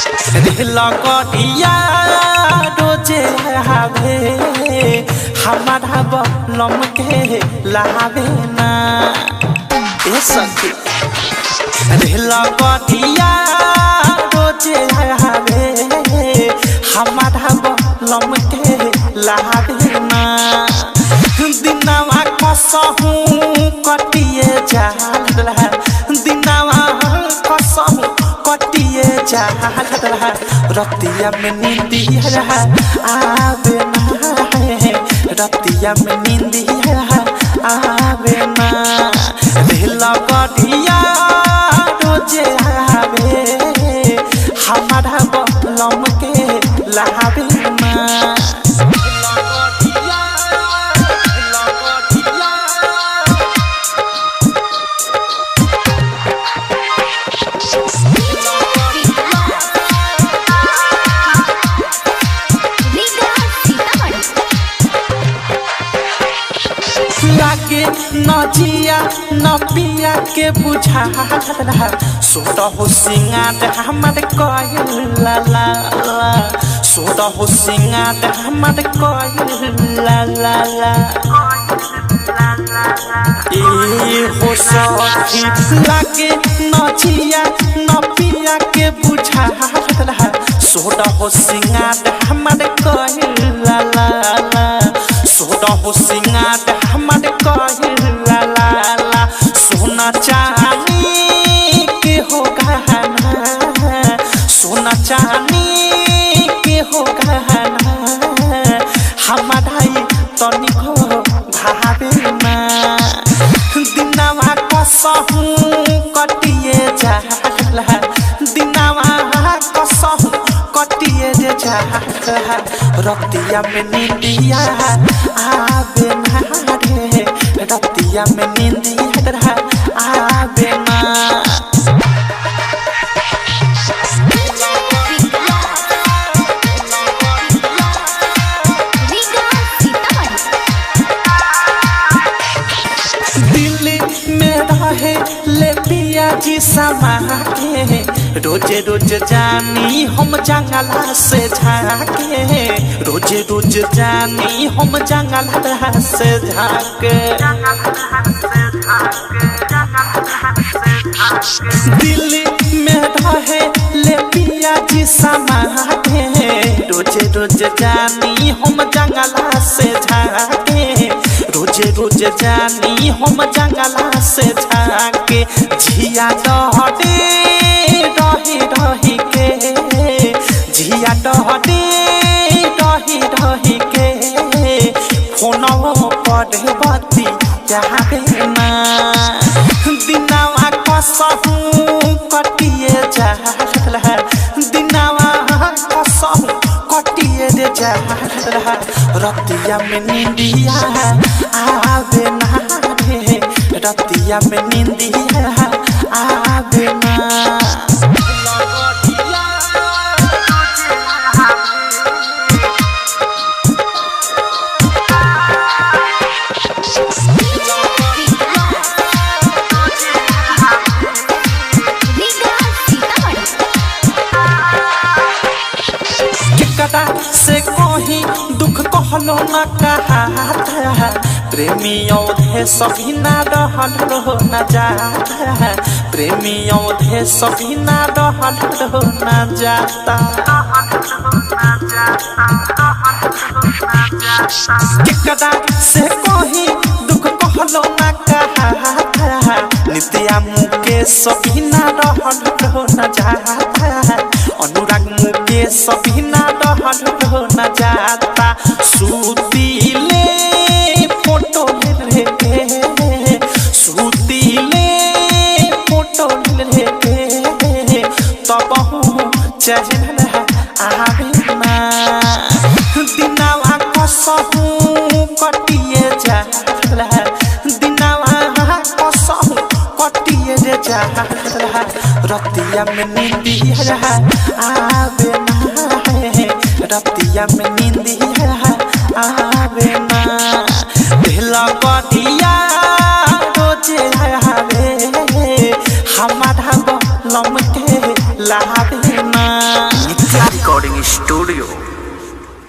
लगड़िया रोजे हावे हमारा बलम के लावे ना ए सखी लगड़िया रोजे हावे हमारा बलम के लावे ना दिनवा कसहू कटिए जाला दिनवा कसहू कटिए जाला रतिया में नींदिया आवे ना रतिया में नींदिया आवे ना लगड़िया रोजे आवे हमारा बलम के लावे ना लागे नजिया नपिया के बुझा सोट हो सिंगार हमारे कोयल ला सोट हो सिंगार हमारे कोयल ला ए हो सखी लागे नजिया नपिया के बुझा सोट हो सिंगार हमारे कोयल ला सोना हो सिंगार हमारे कहला ला सोना चांदी के हो गहना सोना चांदी के हो गहना हमारा तनिको भावे ना दिनवा कसहू कटिए जाला दिनवा कसहू कटिए जाला रतिया में नींदिया आवे ना रे रतिया में नींदिया आवे ना दिल्ली में रहे ले पिया जी समा के रोजे रोज जानी हम जंगला से झाके रोजे रोज जानी हम जंगला से झाके दिल्ली में रहे ले पिया जी समा के रोजे रोज जानी हम जंगला से झाके रोजे रोज जानी हम जंगला से झाके झिया डहडे रही रही के झिया डहडे रही रही के फोनवा पर बती जावे ना दिनवा कसहू कटिए जाला दिनवा कसहू कटिए जाला रतिया में नींदिया आवे ना रे रतिया में नींदिया आवे ना से कोही दुख कहलो न कहा प्रेमी औधे सभी ना रहल न जाता प्रेमी औधे सभी ना रहल न जाता केकरा से कोही दुख कहलो न कहा नित्या मुके सभी ना रहल न जाता अनुराग मुके सभी ना रहल न जाता सुतीले फोटो ले के सुतीले फोटो ले के तब चहल आवे ना दिनवा कसहू कटिए जाला दिनवा कसहू कटिए जाला रतिया में नींदिया आवे ना रतिया में नींदिया आवे ना लगड़िया रोजे आवे हमारा बलम के लावे ना। स्टूडियो।